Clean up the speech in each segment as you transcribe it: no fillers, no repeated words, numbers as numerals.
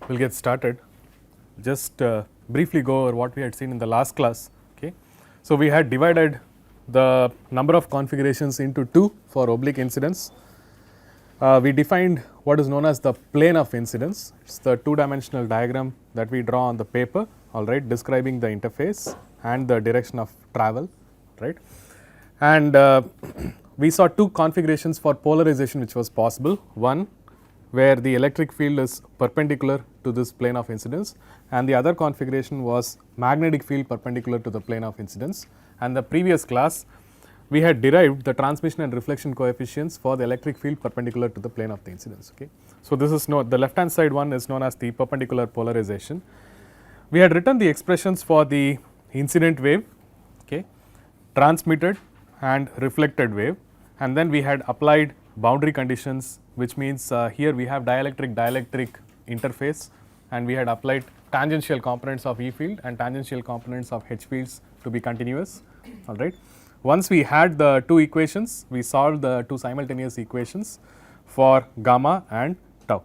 we'll get started. Just briefly go over what we had seen in the last class. Okay. So, we had divided the number of configurations into two for oblique incidence. We defined what is known as the plane of incidence. It is the two-dimensional diagram that we draw on the paper, all right, describing the interface and the direction of travel, right. And we saw two configurations for polarization which was possible. One where the electric field is perpendicular to this plane of incidence, and the other configuration was magnetic field perpendicular to the plane of incidence. And the previous class we had derived the transmission and reflection coefficients for the electric field perpendicular to the plane of the incidence. Okay. So, this is the left hand side one is known as the perpendicular polarization. We had written the expressions for the incident wave, okay, transmitted and reflected wave, and then we had applied boundary conditions, which means here we have dielectric interface, and we had applied tangential components of E field and tangential components of H fields to be continuous. All right. Once we had the two equations, we solved the two simultaneous equations for gamma and tau.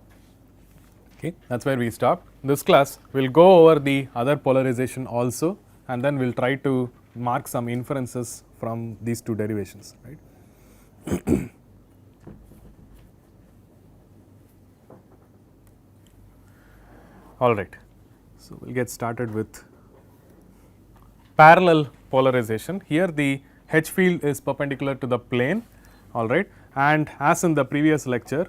Okay. That is where we stopped. This class we will go over the other polarization also, and then we will try to mark some inferences from these two derivations, right. All right. So, we will get started with parallel polarization. Here the H field is perpendicular to the plane, all right, and as in the previous lecture,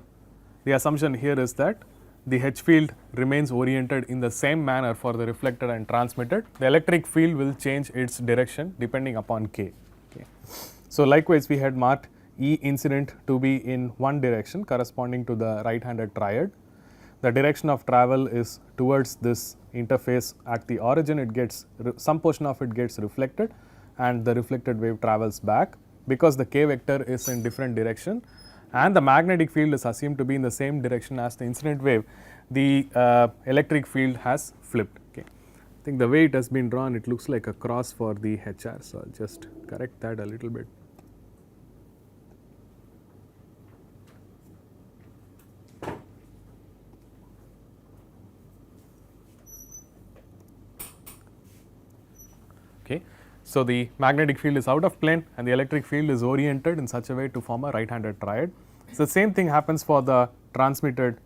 the assumption here is that the H field remains oriented in the same manner for the reflected and transmitted. The electric field will change its direction depending upon K. Okay. So, likewise we had marked E incident to be in one direction corresponding to the right handed triad. The direction of travel is towards this interface. At the origin it gets some portion of it gets reflected, and the reflected wave travels back because the K vector is in different direction, and the magnetic field is assumed to be in the same direction as the incident wave. The electric field has flipped. Okay. I think the way it has been drawn, it looks like a cross for the HR. So, I will just correct that a little bit. Okay. So, the magnetic field is out of plane and the electric field is oriented in such a way to form a right handed triad. So, the same thing happens for the transmitted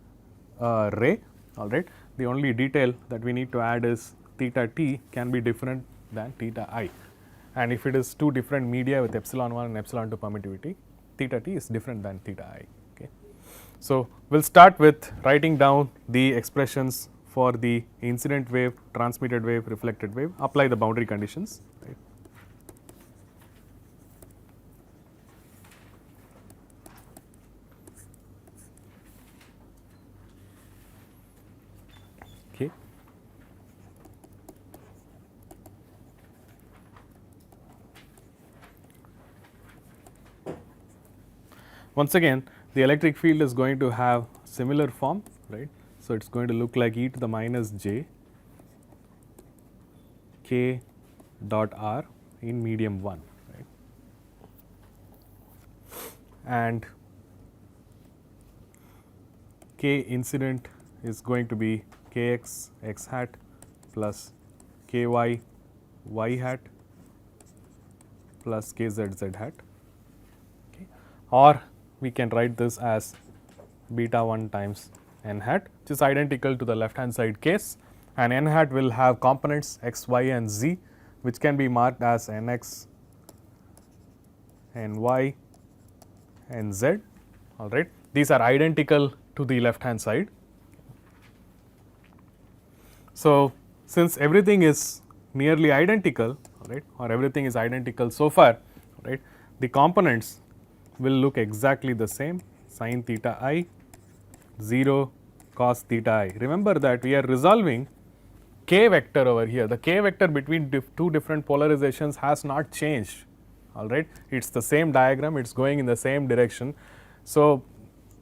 ray, all right. The only detail that we need to add is theta t can be different than theta I, and if it is two different media with epsilon 1 and epsilon 2 permittivity, theta t is different than theta I. Okay. So, we will start with writing down the expressions for the incident wave, transmitted wave, reflected wave, apply the boundary conditions. Right. Okay. Once again, the electric field is going to have similar form, right. So, it is going to look like e to the minus j k dot r in medium 1, right. And k incident is going to be kx x hat plus ky y hat plus kz z hat, okay. Or we can write this as beta 1 times n hat, which is identical to the left hand side case, and n hat will have components x, y and z, which can be marked as nx, ny and z, all right. These are identical to the left hand side. So, since everything is nearly identical, right, or everything is identical so far, right, the components will look exactly the same: sin theta I, 0 cos theta I. Remember that we are resolving K vector over here. The K vector between two different polarizations has not changed, all right. It is the same diagram, it is going in the same direction. So,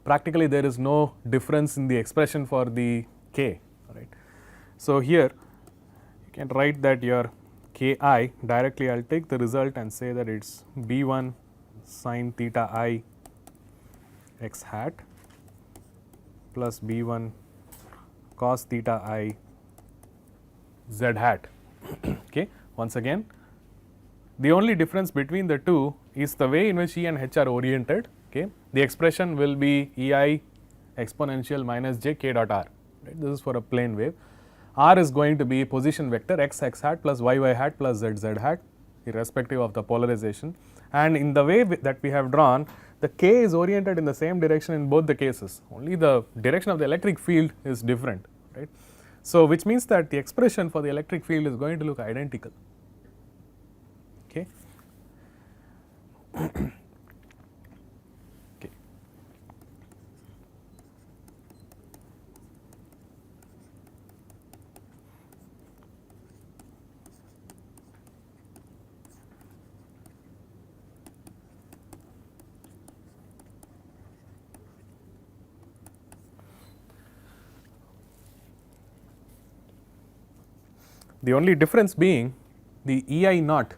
practically there is no difference in the expression for the K, all right. So, here you can write that your Ki directly, I will take the result and say that it is B1 sin theta I x hat plus B1 cos theta I z hat. Okay. Once again, the only difference between the two is the way in which E and H are oriented. Okay. The expression will be EI exponential minus j k dot r. Right. This is for a plane wave. R is going to be position vector x x hat plus y y hat plus z z hat, irrespective of the polarization. And in the way that we have drawn, the k is oriented in the same direction in both the cases. Only the direction of the electric field is different, right. So, which means that the expression for the electric field is going to look identical. Okay. Okay. The only difference being the EI naught,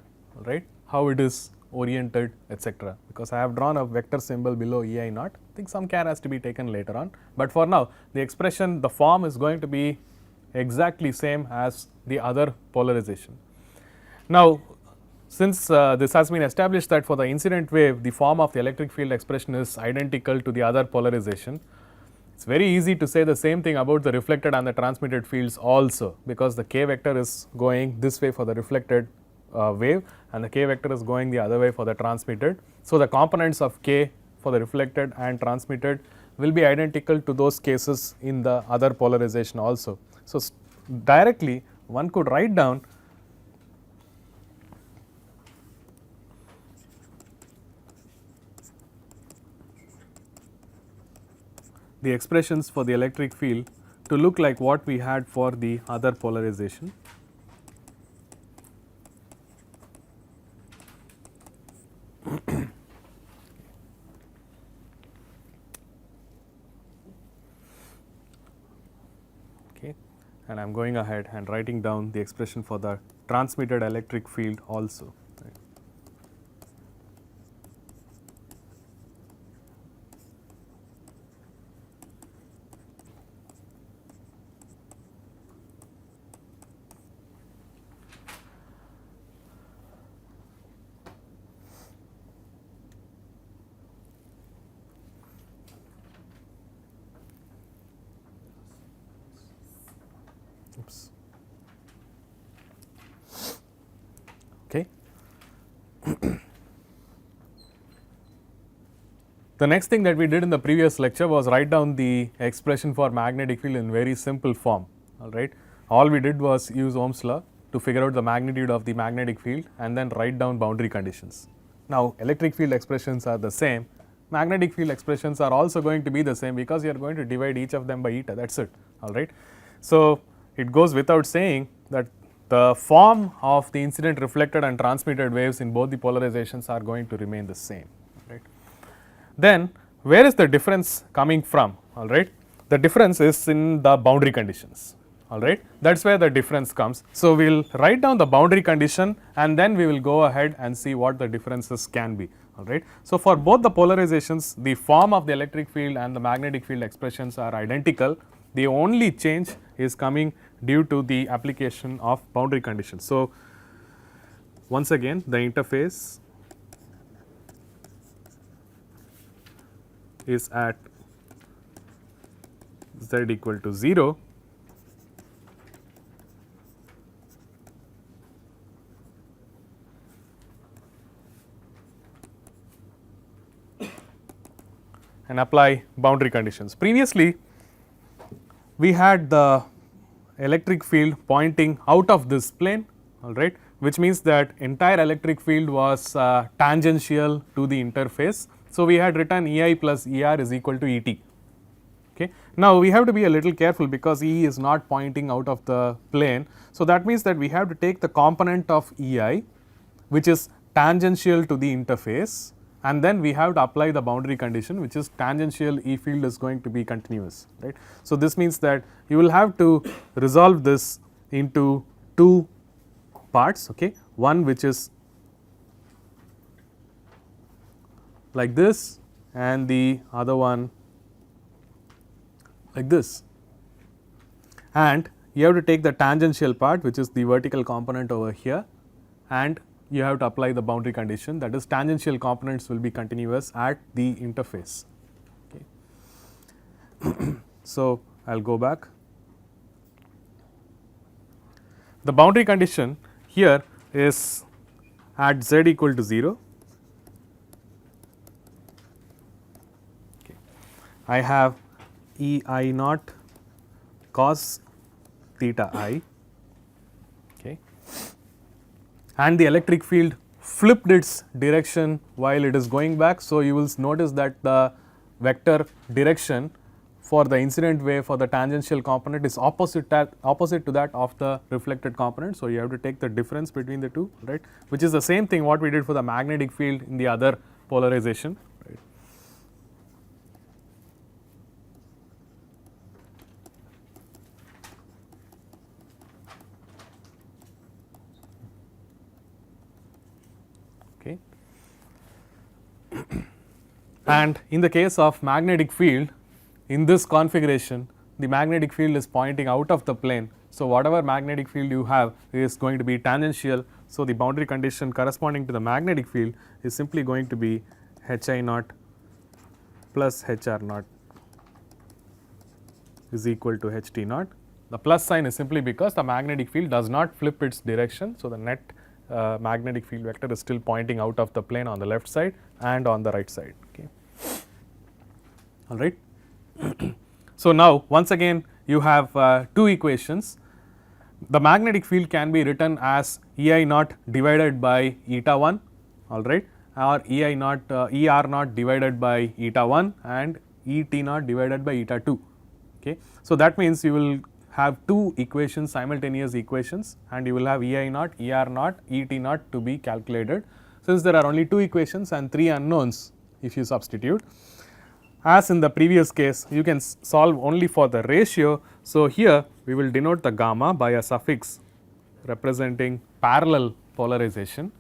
right, how it is oriented, etc. Because I have drawn a vector symbol below EI naught. I think some care has to be taken later on, but for now the expression, the form is going to be exactly same as the other polarization. Now, since this has been established that for the incident wave the form of the electric field expression is identical to the other polarization, it's very easy to say the same thing about the reflected and the transmitted fields also, because the k vector is going this way for the reflected wave and the k vector is going the other way for the transmitted. So, the components of k for the reflected and transmitted will be identical to those cases in the other polarization also. So, directly one could write down the expressions for the electric field to look like what we had for the other polarization. Okay, and I am going ahead and writing down the expression for the transmitted electric field also. Oops. Okay. The next thing that we did in the previous lecture was write down the expression for magnetic field in very simple form. All right. All we did was use Ohm's law to figure out the magnitude of the magnetic field and then write down boundary conditions. Now, electric field expressions are the same. Magnetic field expressions are also going to be the same because you are going to divide each of them by eta. That's it. All right. So, it goes without saying that the form of the incident, reflected and transmitted waves in both the polarizations are going to remain the same. Right. Then where is the difference coming from? All right. The difference is in the boundary conditions. All right. That is where the difference comes. So, we will write down the boundary condition and then we will go ahead and see what the differences can be. All right. So, for both the polarizations, the form of the electric field and the magnetic field expressions are identical. The only change is coming due to the application of boundary conditions. So, once again the interface is at z equal to 0 and apply boundary conditions. Previously, we had the electric field pointing out of this plane, all right, which means that entire electric field was tangential to the interface. So, we had written EI plus ER is equal to ET. Okay. Now, we have to be a little careful because E is not pointing out of the plane. So, that means that we have to take the component of EI which is tangential to the interface, and then we have to apply the boundary condition which is tangential E field is going to be continuous, right. So, this means that you will have to resolve this into two parts, okay. One which is like this and the other one like this. and you have to take the tangential part, which is the vertical component over here, and you have to apply the boundary condition, that is tangential components will be continuous at the interface. Okay. So, I will go back. The boundary condition here is at z equal to 0. Okay. I have E I naught cos theta I, okay, and the electric field flipped its direction while it is going back. So, you will notice that the vector direction for the incident wave for the tangential component is opposite to that of the reflected component. So, you have to take the difference between the two, right, which is the same thing what we did for the magnetic field in the other polarization. Right. Okay. And in the case of magnetic field, in this configuration, the magnetic field is pointing out of the plane. So, whatever magnetic field you have is going to be tangential. So, the boundary condition corresponding to the magnetic field is simply going to be H I naught plus H R naught is equal to H T naught. The plus sign is simply because the magnetic field does not flip its direction. So, the net magnetic field vector is still pointing out of the plane on the left side and on the right side. Okay. All right. So, now once again you have two equations. The magnetic field can be written as E I naught divided by eta 1, all right, or E I naught E R naught divided by eta 1 and E T naught divided by eta 2. Okay. So, that means you will have two equations, simultaneous equations, and you will have E I naught, E R naught, E T naught to be calculated. Since there are only two equations and three unknowns, if you substitute, as in the previous case, you can solve only for the ratio. So, here we will denote the gamma by a suffix representing parallel polarization,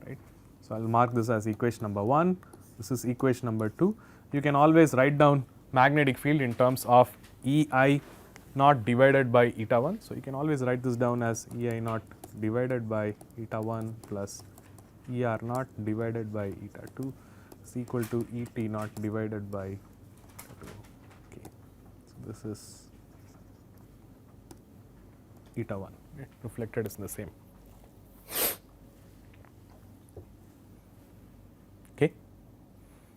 right. So, I will mark this as equation number 1, this is equation number 2. You can always write down magnetic field in terms of E I naught divided by eta 1. So, you can always write this down as E I naught divided by eta 1 plus E R naught divided by eta 2 is equal to E T naught divided by eta 2. Okay. So, this is eta 1, right. Reflected is the same. Okay.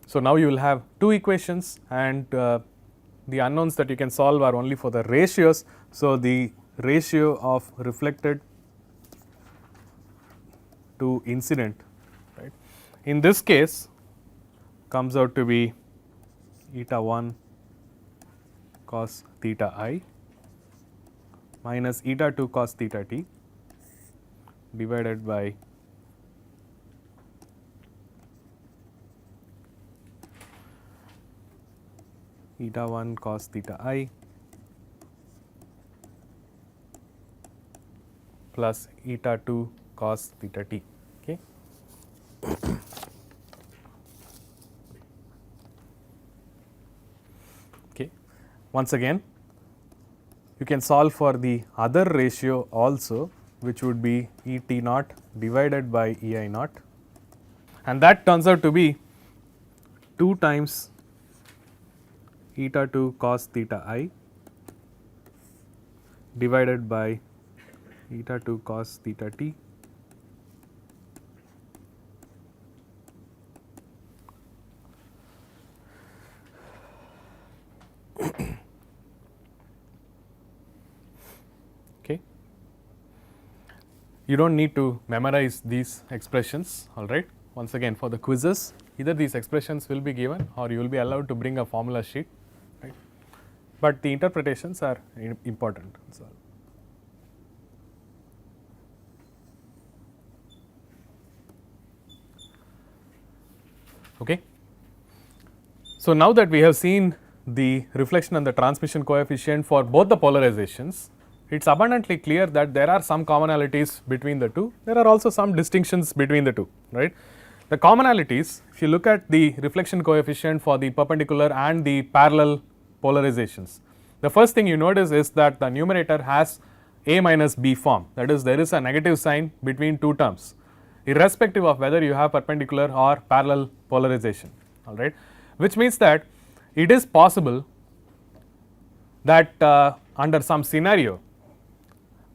So, now you will have two equations, and the unknowns that you can solve are only for the ratios. So, the ratio of reflected to incident, right, in this case comes out to be eta 1 cos theta I minus eta 2 cos theta t divided by eta 1 cos theta I plus eta 2 cos theta t. Okay. Okay. Once again, you can solve for the other ratio also, which would be E T naught divided by E I naught, and that turns out to be 2 times eta 2 cos theta I divided by eta 2 cos theta t okay. You do not need to memorize these expressions, all right. Once again, for the quizzes, either these expressions will be given or you will be allowed to bring a formula sheet, right, but the interpretations are important. So, okay. So, now that we have seen the reflection and the transmission coefficient for both the polarizations, it is abundantly clear that there are some commonalities between the two. There are also some distinctions between the two, right. The commonalities, if you look at the reflection coefficient for the perpendicular and the parallel polarizations, the first thing you notice is that the numerator has a minus b form, that is there is a negative sign between two terms irrespective of whether you have perpendicular or parallel polarization, alright, which means that it is possible that under some scenario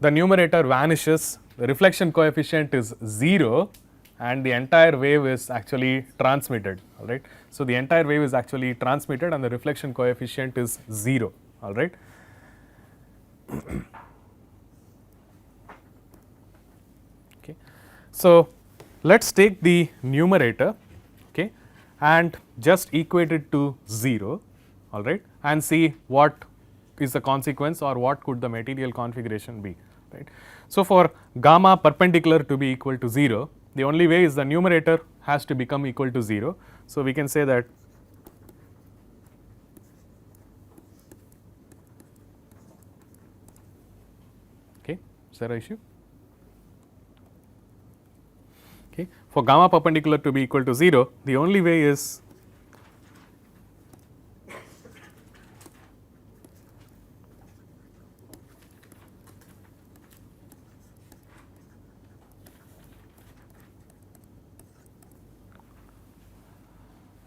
the numerator vanishes, the reflection coefficient is 0 and the entire wave is actually transmitted, alright. So, the entire wave is actually transmitted and the reflection coefficient is 0, alright. Okay. So, let us take the numerator, okay, and just equate it to 0, alright, and see what is the consequence or what could the material configuration be, right. So, for gamma perpendicular to be equal to 0, the only way is the numerator has to become equal to 0. So, we can say that okay, is there an issue? Okay. For gamma perpendicular to be equal to 0, the only way is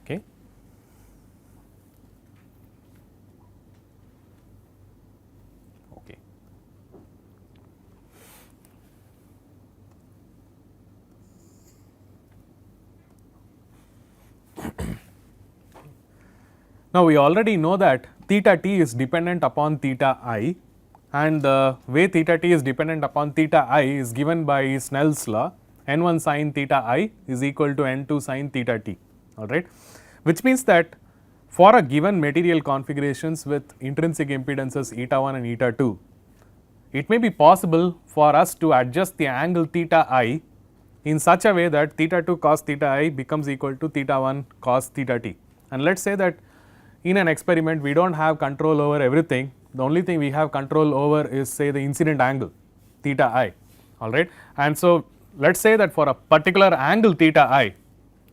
okay. Okay. Now, we already know that theta t is dependent upon theta I, and the way theta t is dependent upon theta I is given by Snell's law, n1 sin theta I is equal to n2 sin theta t, alright, which means that for a given material configurations with intrinsic impedances eta 1 and eta 2, it may be possible for us to adjust the angle theta I in such a way that theta 2 cos theta I becomes equal to theta 1 cos theta t. And let us say that in an experiment we do not have control over everything, the only thing we have control over is say the incident angle theta I, alright. And so, let us say that for a particular angle theta I,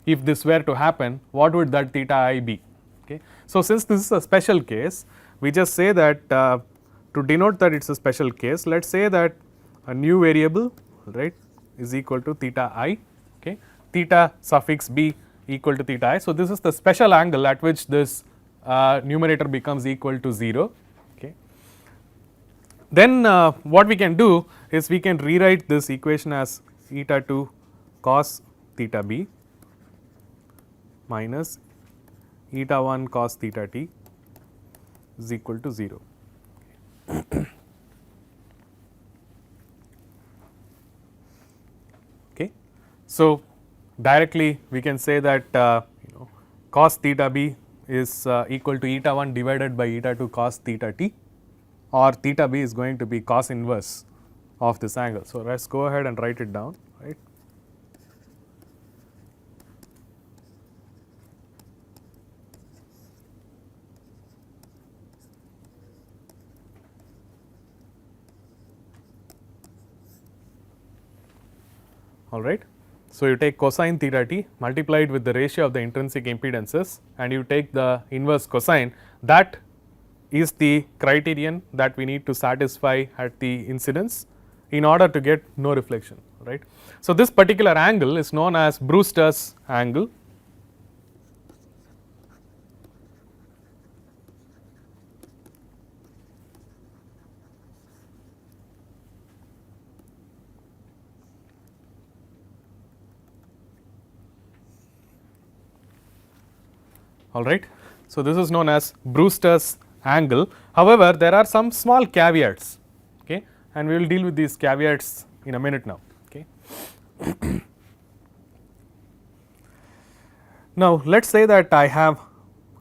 if this were to happen, what would that theta I be? Okay. So, since this is a special case, we just say that to denote that it is a special case, let us say that a new variable, right, is equal to theta I, okay, theta suffix b equal to theta I. So, this is the special angle at which this numerator becomes equal to 0. Okay. Then what we can do is we can rewrite this equation as eta 2 cos theta b minus eta 1 cos theta t is equal to 0. Okay. So, directly we can say that cos theta b is equal to eta 1 divided by eta 2 cos theta t, or theta b is going to be cos inverse of this angle. So, let us go ahead and write it down, right. Alright. So, you take cosine theta t multiplied with the ratio of the intrinsic impedances and you take the inverse cosine, that is the criterion that we need to satisfy at the incidence in order to get no reflection, right. So, this particular angle is known as Brewster's angle. Alright. So, this is known as Brewster's angle. However, there are some small caveats, okay, and we will deal with these caveats in a minute now. Okay. Now, let us say that I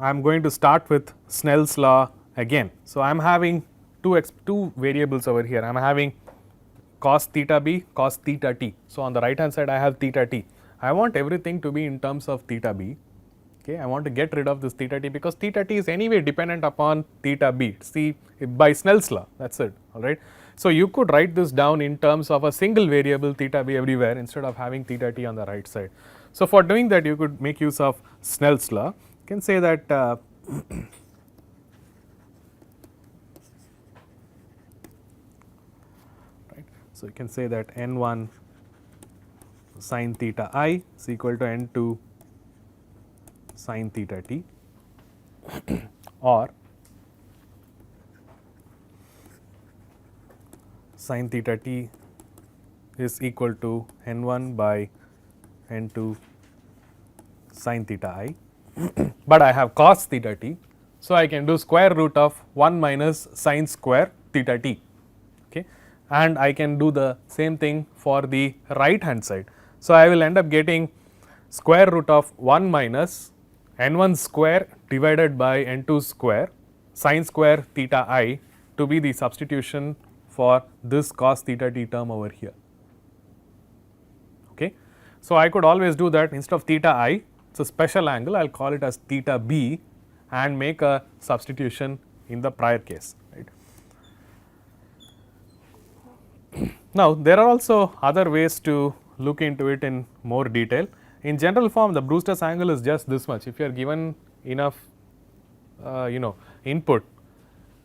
am going to start with Snell's law again. So, I am having two variables over here. I am having cos theta b, cos theta t. So, on the right hand side I have theta t. I want everything to be in terms of theta b. Okay, I want to get rid of this theta t because theta t is anyway dependent upon theta b, see by Snell's law, that is it, alright. So, you could write this down in terms of a single variable theta b everywhere instead of having theta t on the right side. So, for doing that you could make use of Snell's law. You can say that So, you can say that n1 sin theta I is equal to n2 sin theta t, or sin theta t is equal to n1 by n2 sin theta I, but I have cos theta t. So, I can do square root of 1 minus sin square theta t, okay, and I can do the same thing for the right hand side. So, I will end up getting square root of 1 minus n1 square divided by n2 square sin square theta I to be the substitution for this cos theta t term over here. Okay. So, I could always do that instead of theta I, it is a special angle, I will call it as theta b and make a substitution in the prior case. Right. Now, there are also other ways to look into it in more detail. In general form, the Brewster's angle is just this much. If you are given enough input,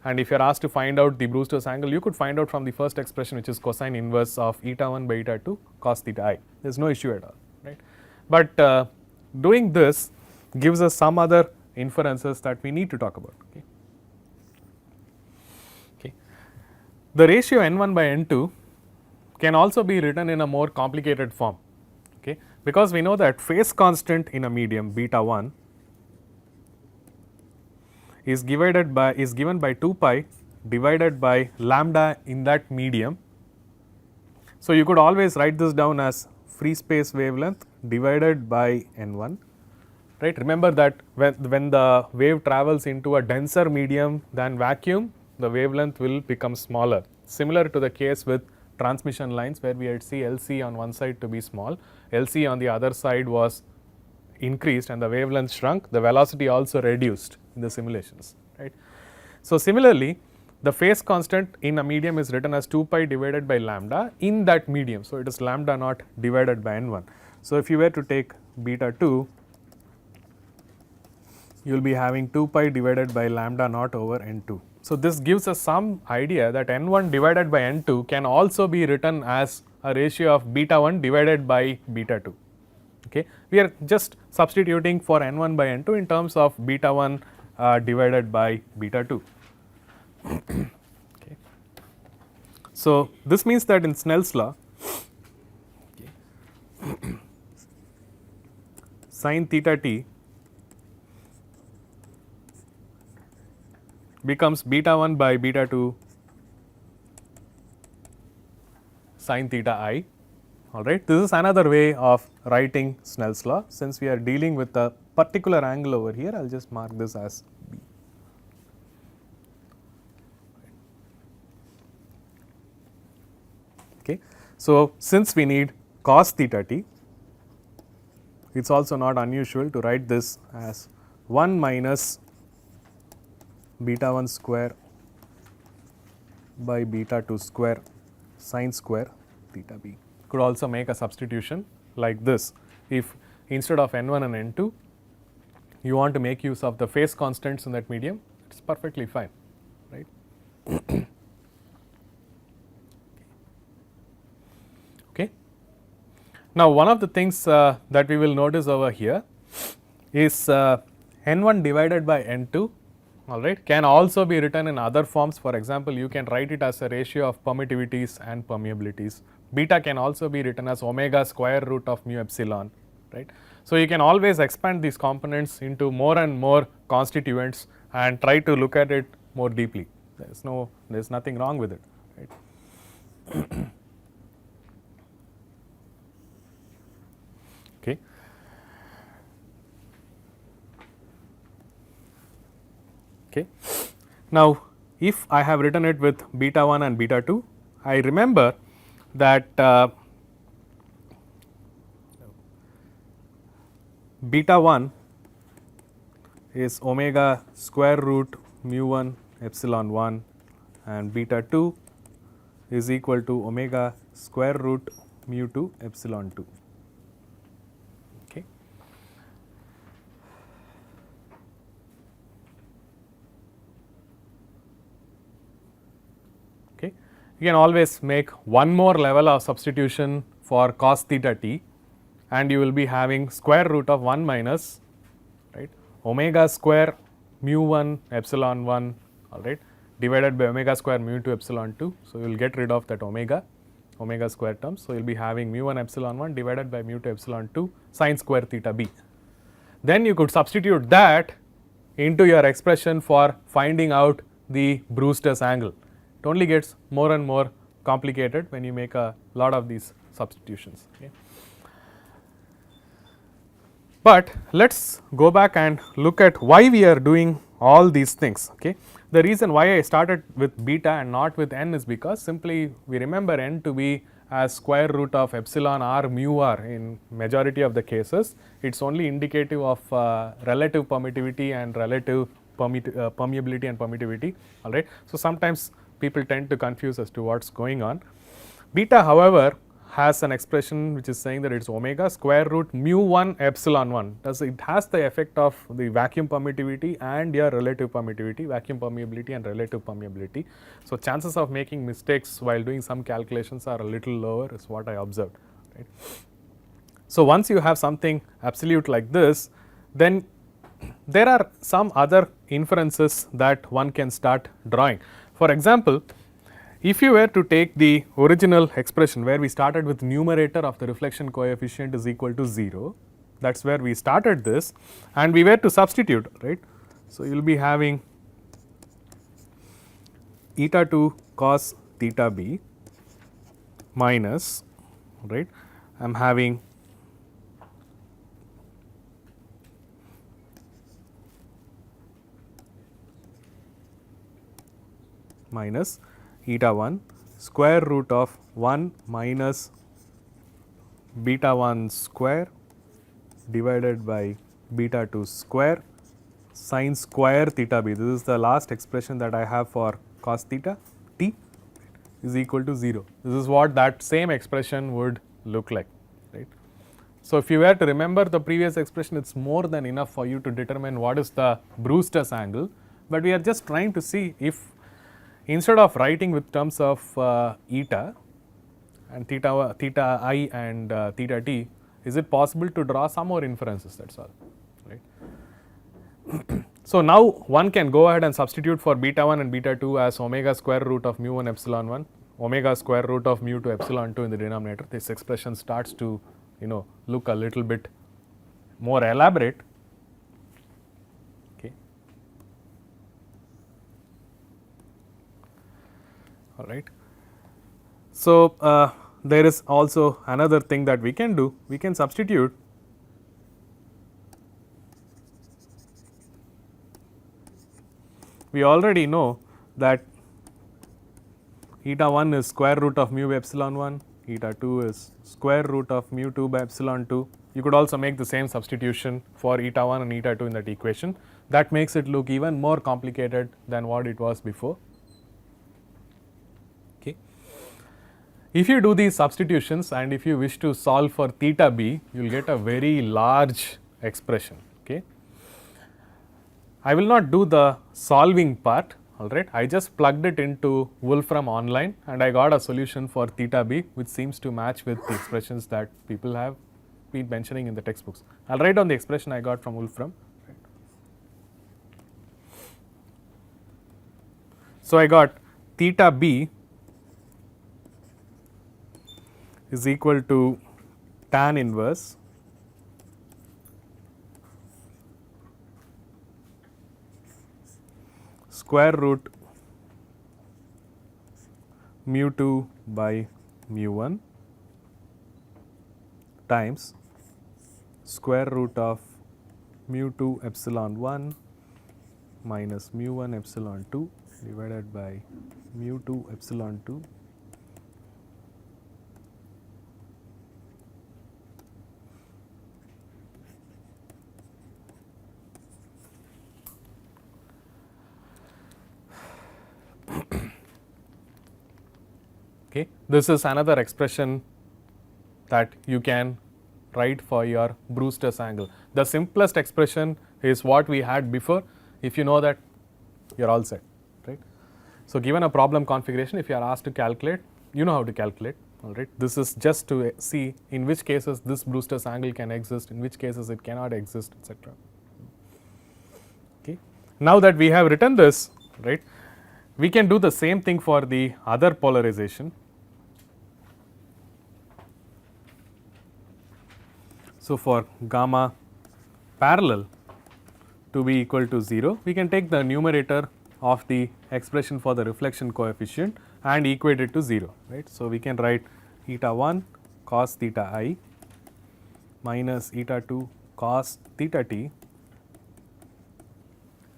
and if you are asked to find out the Brewster's angle, you could find out from the first expression, which is cosine inverse of eta 1 by eta 2 cos theta I. There is no issue at all, right. But doing this gives us some other inferences that we need to talk about. Okay. Okay. The ratio n1 by n2 can also be written in a more complicated form, okay, because we know that phase constant in a medium beta 1 is given by 2 pi divided by lambda in that medium. So, you could always write this down as free space wavelength divided by n1, right. Remember that when the wave travels into a denser medium than vacuum, the wavelength will become smaller, similar to the case with transmission lines where we had see LC on one side to be small, LC on the other side was increased and the wavelength shrunk, the velocity also reduced in the simulations, right. So, similarly, the phase constant in a medium is written as 2 pi divided by lambda in that medium. So, it is lambda naught divided by n1. So, if you were to take beta 2, you will be having 2 pi divided by lambda naught over n2. So, this gives us some idea that n1 divided by n2 can also be written as a ratio of beta 1 divided by beta 2. Okay. We are just substituting for n1 by n2 in terms of beta 1 divided by beta 2. Okay. So, this means that in Snell's law, okay, sin theta t becomes beta 1 by beta 2 sin theta I. All right. This is another way of writing Snell's law. Since we are dealing with a particular angle over here, I will just mark this as B. Okay. So, since we need cos theta t, it is also not unusual to write this as 1 minus beta 1 square by beta 2 square sin square theta b. Could also make a substitution like this. If instead of n1 and n2, you want to make use of the phase constants in that medium, it is perfectly fine, right. Okay. Now, one of the things that we will notice over here is n1 divided by n2, all right, can also be written in other forms. For example, you can write it as a ratio of permittivities and permeabilities. Beta can also be written as omega square root of mu epsilon, right. So, you can always expand these components into more and more constituents and try to look at it more deeply. There is nothing wrong with it, right. Okay. Okay. Now, if I have written it with beta 1 and beta 2, I remember that beta 1 is omega square root mu 1 epsilon 1 and beta 2 is equal to omega square root mu 2 epsilon 2. Okay. Okay. you can always make one more level of substitution for cos theta t, and you will be having square root of 1 minus, right, omega square mu 1 epsilon 1, all right, divided by omega square mu 2 epsilon 2. So, you will get rid of that omega square terms. So, you will be having mu 1 epsilon 1 divided by mu 2 epsilon 2 sin square theta b. Then you could substitute that into your expression for finding out the Brewster's angle. It only gets more and more complicated when you make a lot of these substitutions. Okay. But let us go back and look at why we are doing all these things. Okay. The reason why I started with beta and not with n is because simply we remember n to be as square root of epsilon r mu r in majority of the cases. It is only indicative of relative permittivity and relative permeability and permittivity, all right. So, sometimes people tend to confuse as to what is going on. Beta, however, has an expression which is saying that it is omega square root mu 1 epsilon 1. Thus, it has the effect of the vacuum permittivity and your relative permittivity, vacuum permeability and relative permeability. So, chances of making mistakes while doing some calculations are a little lower is what I observed, right. So, once you have something absolute like this, then there are some other inferences that one can start drawing. For example, if you were to take the original expression where we started with numerator of the reflection coefficient is equal to 0, that is where we started this, and we were to substitute, right. So, you will be having eta 2 cos theta b minus, right, I am having minus eta 1 square root of 1 minus beta 1 square divided by beta 2 square sin square theta b. This is the last expression that I have for cos theta t is equal to 0. This is what that same expression would look like, right. So, if you were to remember the previous expression, it is more than enough for you to determine what is the Brewster's angle, but we are just trying to see if instead of writing with terms of eta and theta I and theta t, is it possible to draw some more inferences, that is all, right. So, now one can go ahead and substitute for beta 1 and beta 2 as omega square root of mu 1 epsilon 1, omega square root of mu 2 epsilon 2 in the denominator. This expression starts to look a little bit more elaborate. All right. So, there is also another thing that we can do, we can substitute we already know that eta 1 is square root of mu by epsilon 1, eta 2 is square root of mu 2 by epsilon 2. You could also make the same substitution for eta 1 and eta 2 in that equation. That makes it look even more complicated than what it was before. If you do these substitutions and if you wish to solve for theta b, you will get a very large expression. Okay. I will not do the solving part, all right. I just plugged it into Wolfram online and I got a solution for theta b which seems to match with the expressions that people have been mentioning in the textbooks. I will write down the expression I got from Wolfram. Right. So, I got theta b is equal to tan inverse square root mu 2 by mu 1 times square root of mu 2 epsilon 1 minus mu 1 epsilon 2 divided by mu 2 epsilon 2 Okay. This is another expression that you can write for your Brewster's angle. The simplest expression is what we had before. If you know that, you are all set, right. So, given a problem configuration, if you are asked to calculate, you know how to calculate, all right. This is just to see in which cases this Brewster's angle can exist, in which cases it cannot exist, etc. Okay. Now that we have written this, right, we can do the same thing for the other polarization. So, for gamma parallel to be equal to 0, we can take the numerator of the expression for the reflection coefficient and equate it to 0, right. So, we can write eta 1 cos theta I minus eta 2 cos theta t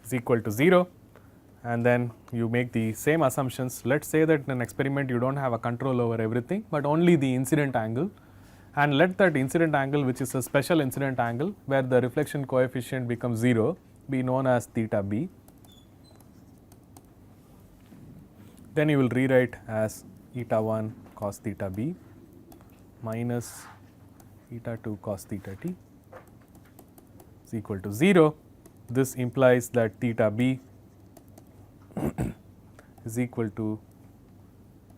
is equal to 0, and then you make the same assumptions. Let us say that in an experiment you do not have a control over everything, but only the incident angle, and let that incident angle, which is a special incident angle where the reflection coefficient becomes 0, be known as theta b. Then you will rewrite as eta 1 cos theta b minus eta 2 cos theta t is equal to 0. This implies that theta b is equal to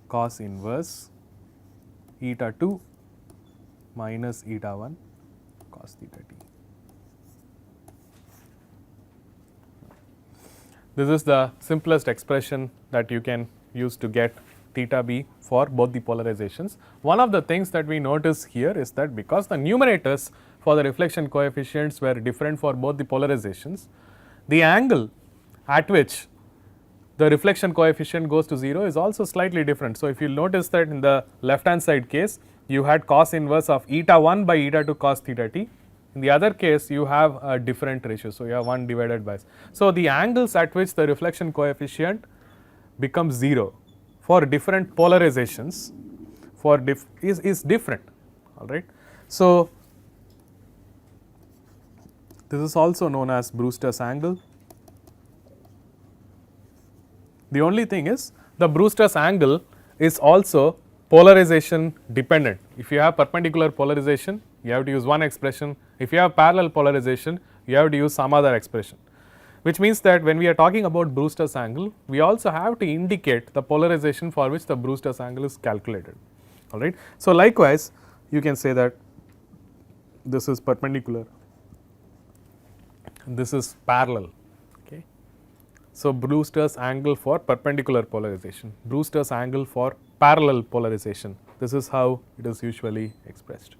cos inverse eta 2 minus eta 1 cos theta t. This is the simplest expression that you can use to get theta b for both the polarizations. One of the things that we notice here is that because the numerators for the reflection coefficients were different for both the polarizations, the angle at which the reflection coefficient goes to 0 is also slightly different. So, if you notice that in the left hand side case, you had cos inverse of eta 1 by eta 2 cos theta t. In the other case, you have a different ratio. So, you have 1 divided by. So, the angles at which the reflection coefficient becomes 0 for different polarizations is different, all right. So, this is also known as Brewster's angle. The only thing is the Brewster's angle is also polarization dependent. If you have perpendicular polarization, you have to use one expression. If you have parallel polarization, you have to use some other expression, which means that when we are talking about Brewster's angle, we also have to indicate the polarization for which the Brewster's angle is calculated, all right. So, likewise you can say that this is perpendicular, this is parallel. Okay. So, Brewster's angle for perpendicular polarization, Brewster's angle for parallel polarization, this is how it is usually expressed.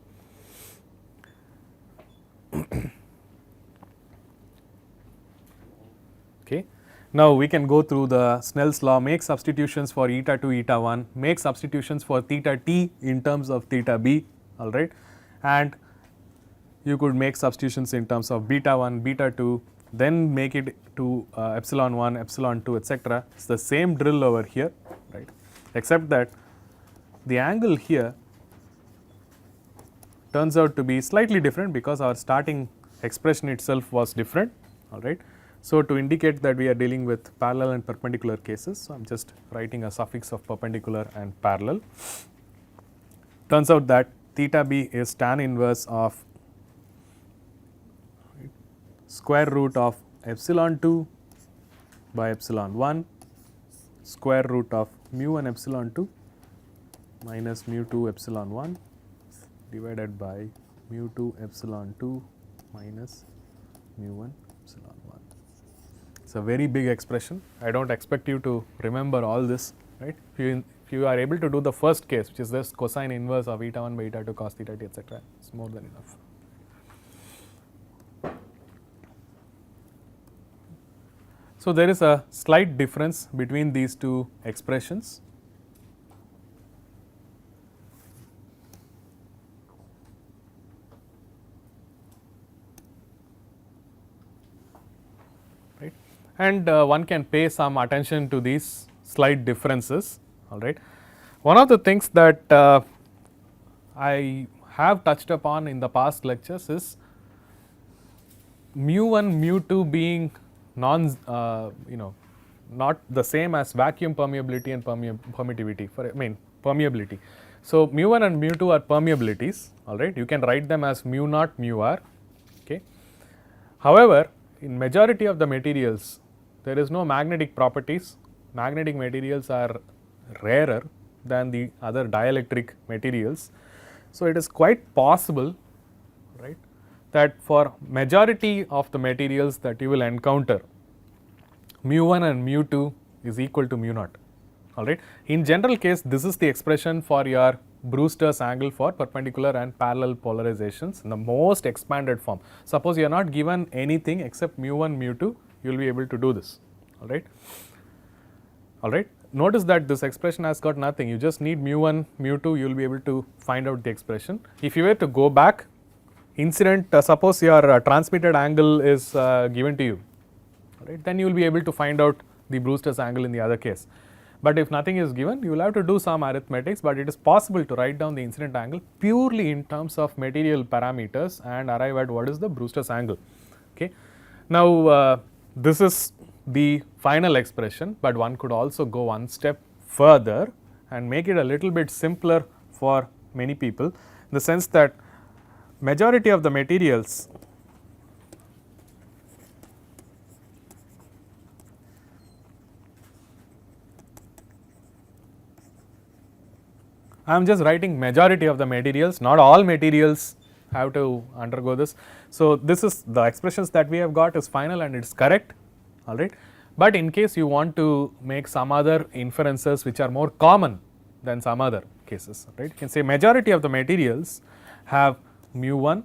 Okay. Now, we can go through the Snell's law, make substitutions for eta 2, eta 1, make substitutions for theta t in terms of theta b, all right, and you could make substitutions in terms of beta 1, beta 2, then make it to epsilon 1, epsilon 2, etc. It is the same drill over here, right, except that the angle here turns out to be slightly different because our starting expression itself was different, all right. So, to indicate that we are dealing with parallel and perpendicular cases, so I am just writing a suffix of perpendicular and parallel. Turns out that theta b is tan inverse of square root of epsilon 2 by epsilon 1 square root of mu 1 epsilon 2 minus mu 2 epsilon 1 divided by mu 2 epsilon 2 minus mu 1 epsilon 1. It is a very big expression. I do not expect you to remember all this, right. If you are able to do the first case, which is this cosine inverse of eta 1 by eta 2 cos theta t, etc., it is more than enough. So, there is a slight difference between these two expressions. Right. And one can pay some attention to these slight differences, all right. One of the things that I have touched upon in the past lectures is mu 1, mu 2 being not the same as vacuum permeability and permittivity permeability. So, mu 1 and mu 2 are permeabilities, all right. You can write them as mu naught mu r, okay. However, in majority of the materials there is no magnetic properties magnetic materials are rarer than the other dielectric materials. So, it is quite possible, right, that for majority of the materials that you will encounter, mu 1 and mu 2 is equal to mu naught. All right. In general case, this is the expression for your Brewster's angle for perpendicular and parallel polarizations in the most expanded form. Suppose you are not given anything except mu 1, mu 2, you will be able to do this. All right. All right. Notice that this expression has got nothing. You just need mu 1, mu 2, you will be able to find out the expression. If you were to go back, incident, suppose your transmitted angle is given to you, right, then you will be able to find out the Brewster's angle in the other case. But if nothing is given, you will have to do some arithmetics, but it is possible to write down the incident angle purely in terms of material parameters and arrive at what is the Brewster's angle. Okay. Now, this is the final expression, but one could also go one step further and make it a little bit simpler for many people, in the sense that majority of the materials I am just writing majority of the materials, not all materials have to undergo this. So, this is the expressions that we have got is final and it is correct, all right. But in case you want to make some other inferences which are more common than some other cases, right, you can say majority of the materials have mu 1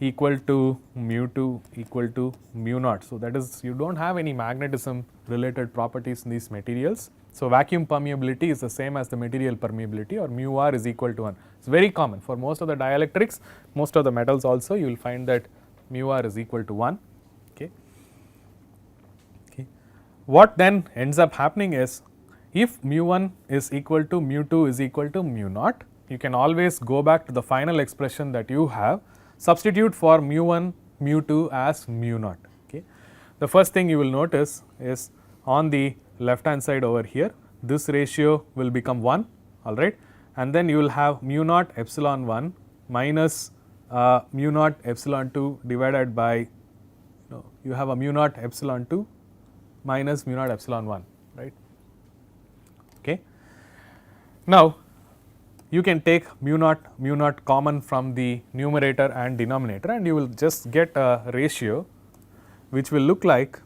equal to mu 2 equal to mu naught. So, that is, you do not have any magnetism related properties in these materials. So, vacuum permeability is the same as the material permeability, or mu r is equal to 1. It is very common for most of the dielectrics, most of the metals also you will find that mu r is equal to 1. Okay. Okay. What then ends up happening is, if mu 1 is equal to mu 2 is equal to mu naught, you can always go back to the final expression that you have, substitute for mu 1, mu 2 as mu naught. Okay. The first thing you will notice is on the left hand side over here, this ratio will become 1, all right, and then you will have mu naught epsilon 1 minus mu naught epsilon 2 divided by, no, you have a mu naught epsilon 2 minus mu naught epsilon 1, right. Okay. Now, you can take mu naught common from the numerator and denominator, and you will just get a ratio which will look like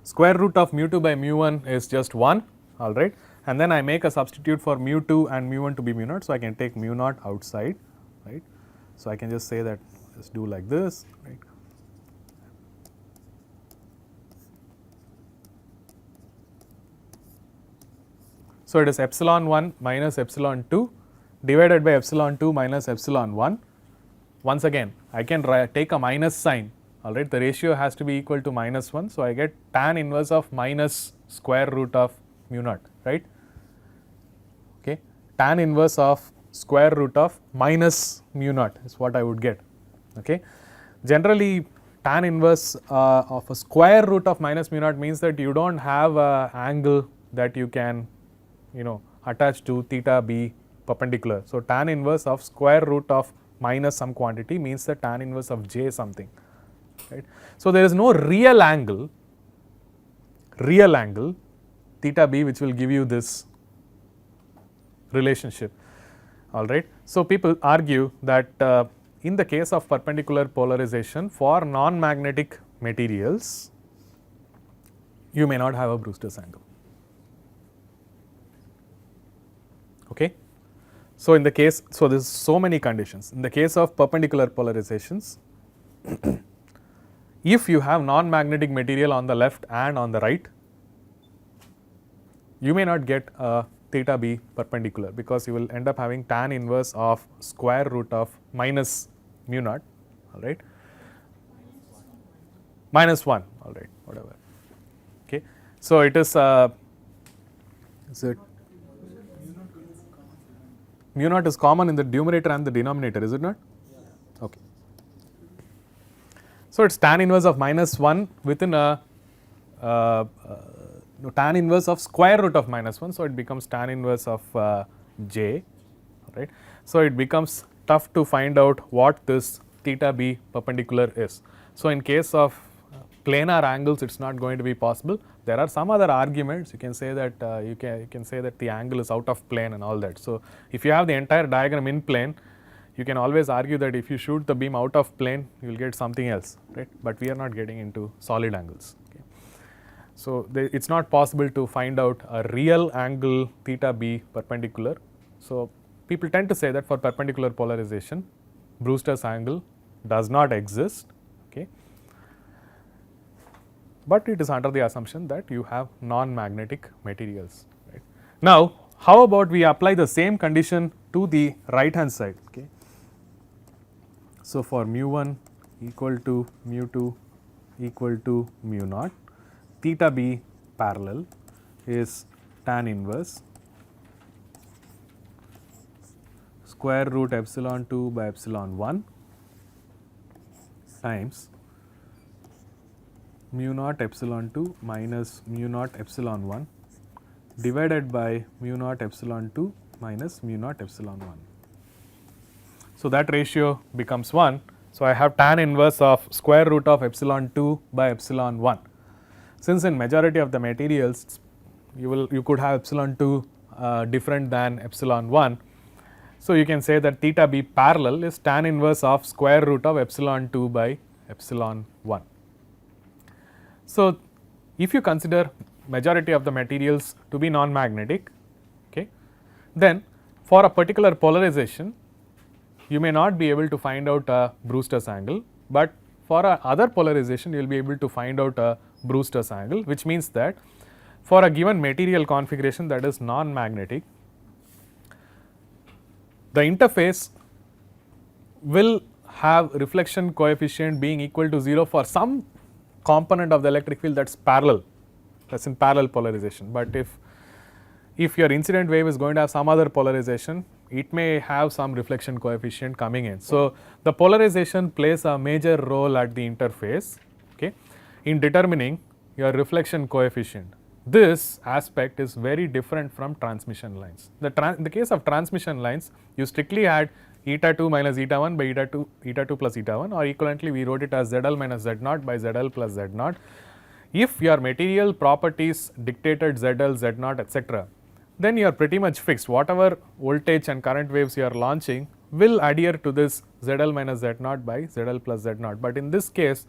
square root of mu 2 by mu 1 is just 1, all right, and then I make a substitute for mu 2 and mu 1 to be mu naught. So, I can take mu naught outside, right. So, I can just say that, just do like this, right. So, it is epsilon 1 minus epsilon 2 divided by epsilon 2 minus epsilon 1. Once again, I can take a minus sign, all right, the ratio has to be equal to minus 1. So, I get tan inverse of minus square root of mu naught, right. Okay. Tan inverse of square root of minus mu naught is what I would get. Okay. Generally, tan inverse of a square root of minus mu naught means that you do not have a angle that you can, you know, attach to theta b perpendicular. So, tan inverse of square root of minus some quantity means the tan inverse of j something. Right. So, there is no real angle theta b which will give you this relationship, all right. So, people argue that in the case of perpendicular polarization for non-magnetic materials, you may not have a Brewster's angle. Okay. So, in the case, so there is so many conditions. In the case of perpendicular polarizations, if you have non-magnetic material on the left and on the right, you may not get a theta b perpendicular, because you will end up having tan inverse of square root of minus mu naught, all right, minus 1, all right, whatever. Okay. So, it is mu naught is common in the numerator and the denominator, is it not? Okay. So, it is tan inverse of minus 1 within a tan inverse of square root of minus 1. So, it becomes tan inverse of j, right. So, it becomes tough to find out what this theta b perpendicular is. So, in case of planar angles, it is not going to be possible. There are some other arguments. You can say that you can say that the angle is out of plane and all that. So, if you have the entire diagram in plane, you can always argue that if you shoot the beam out of plane, you will get something else, right. But we are not getting into solid angles. Okay. So, it is not possible to find out a real angle theta b perpendicular. So, people tend to say that for perpendicular polarization, Brewster's angle does not exist, okay. But it is under the assumption that you have non-magnetic materials, right. Now, how about we apply the same condition to the right hand side, okay. So, for mu 1 equal to mu 2 equal to mu naught, theta b parallel is tan inverse square root epsilon 2 by epsilon 1 times mu naught epsilon 2 minus mu naught epsilon 1 divided by mu naught epsilon 2 minus mu naught epsilon 1. So, that ratio becomes 1. So, I have tan inverse of square root of epsilon 2 by epsilon 1. Since in majority of the materials you could have epsilon 2 different than epsilon 1. So, you can say that theta b parallel is tan inverse of square root of epsilon 2 by epsilon 1. So, if you consider majority of the materials to be non-magnetic, okay, then for a particular polarization, you may not be able to find out a Brewster's angle, but for a other polarization you will be able to find out a Brewster's angle, which means that for a given material configuration that is non-magnetic, the interface will have reflection coefficient being equal to 0 for some component of the electric field that is parallel, that is in parallel polarization. But if your incident wave is going to have some other polarization, it may have some reflection coefficient coming in. So, the polarization plays a major role at the interface, okay, in determining your reflection coefficient. This aspect is very different from transmission lines. In the case of transmission lines, you strictly add eta 2 minus eta 1 by eta 2 plus eta 1, or equivalently we wrote it as ZL minus Z naught by ZL plus Z naught. If your material properties dictated ZL, Z naught, etc., then you are pretty much fixed. Whatever voltage and current waves you are launching will adhere to this ZL minus Z naught by ZL plus Z naught. But in this case,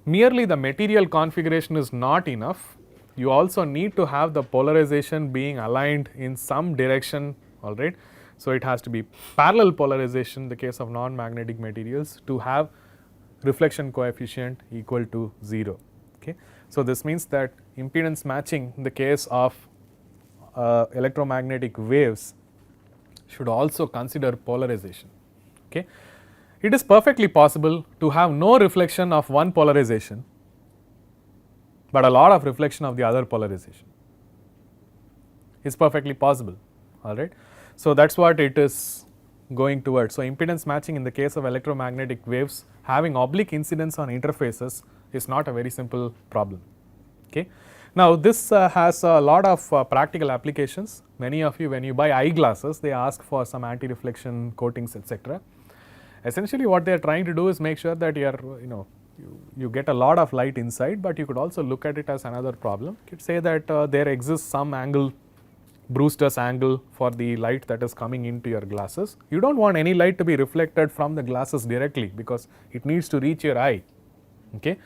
merely the material configuration is not enough. You also need to have the polarization being aligned in some direction, all right. So, it has to be parallel polarization in the case of non-magnetic materials to have reflection coefficient equal to 0, okay. So, this means that impedance matching in the case of electromagnetic waves should also consider polarization, okay. It is perfectly possible to have no reflection of one polarization, but a lot of reflection of the other polarization. It's perfectly possible, all right. So, that is what it is going towards. So, impedance matching in the case of electromagnetic waves having oblique incidence on interfaces is not a very simple problem, okay. Now, this has a lot of practical applications. Many of you, when you buy eyeglasses, they ask for some anti-reflection coatings, etc. Essentially, what they are trying to do is make sure that you get a lot of light inside, but you could also look at it as another problem. You could say that there exists some angle, Brewster's angle, for the light that is coming into your glasses. You do not want any light to be reflected from the glasses directly, because it needs to reach your eye, okay.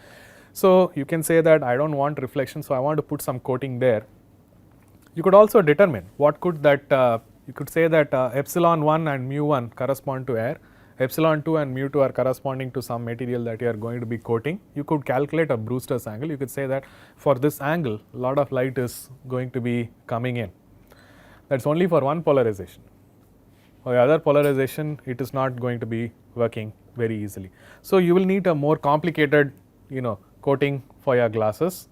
So, you can say that I do not want reflection, so I want to put some coating there. You could also determine what could that, you could say that epsilon 1 and mu 1 correspond to air, epsilon 2 and mu 2 are corresponding to some material that you are going to be coating. You could calculate a Brewster's angle. You could say that for this angle, a lot of light is going to be coming in. That is only for one polarization. For the other polarization, it is not going to be working very easily. So, you will need a more complicated, coating for your glasses,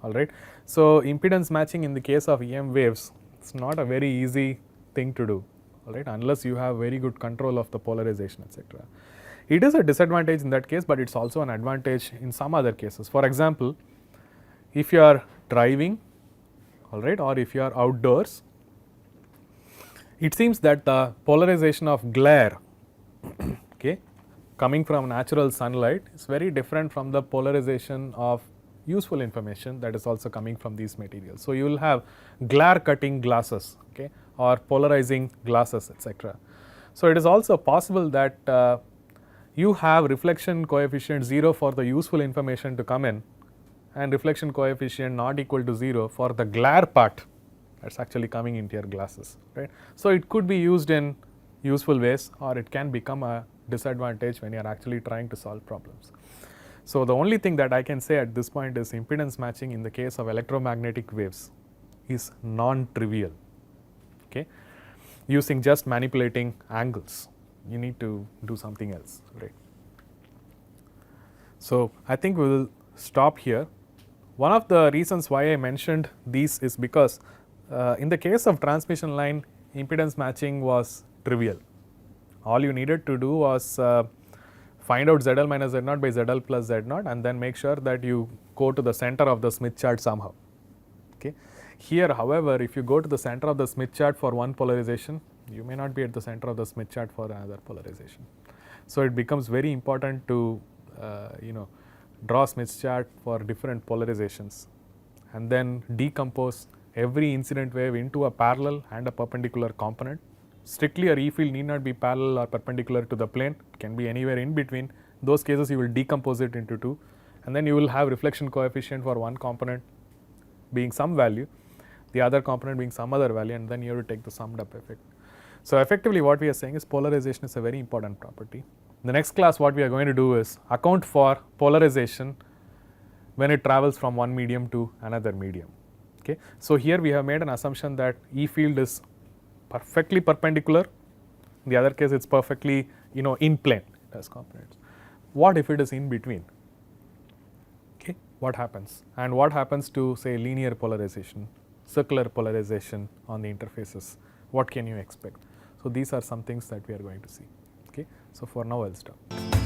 all right. So, impedance matching in the case of EM waves, it is not a very easy thing to do, all right, unless you have very good control of the polarization, etc. It is a disadvantage in that case, but it is also an advantage in some other cases. For example, if you are driving, all right, or if you are outdoors, it seems that the polarization of glare, okay, coming from natural sunlight is very different from the polarization of useful information that is also coming from these materials. So, you will have glare cutting glasses, okay, or polarizing glasses, etc. So, it is also possible that you have reflection coefficient 0 for the useful information to come in and reflection coefficient not equal to 0 for the glare part that is actually coming into your glasses, right. So, it could be used in useful ways, or it can become a disadvantage when you are actually trying to solve problems. So, the only thing that I can say at this point is impedance matching in the case of electromagnetic waves is non-trivial, okay. Using just manipulating angles, you need to do something else, right. So, I think we will stop here. One of the reasons why I mentioned these is because in the case of transmission line, impedance matching was trivial. All you needed to do was find out ZL minus Z0 by ZL plus Z0 and then make sure that you go to the center of the Smith chart somehow, okay. Here, however, if you go to the center of the Smith chart for one polarization, you may not be at the center of the Smith chart for another polarization. So, it becomes very important to draw Smith chart for different polarizations and then decompose every incident wave into a parallel and a perpendicular component. Strictly your E field need not be parallel or perpendicular to the plane, it can be anywhere in between. In those cases you will decompose it into two, and then you will have reflection coefficient for one component being some value, the other component being some other value, and then you have to take the summed up effect. So, effectively what we are saying is polarization is a very important property. In the next class what we are going to do is account for polarization when it travels from one medium to another medium, okay. So, here we have made an assumption that E field is perfectly perpendicular, in the other case it is perfectly in plane, it has components. What if it is in between, okay, what happens, and what happens to say linear polarization, circular polarization on the interfaces, what can you expect. So, these are some things that we are going to see, okay. So, for now I will stop.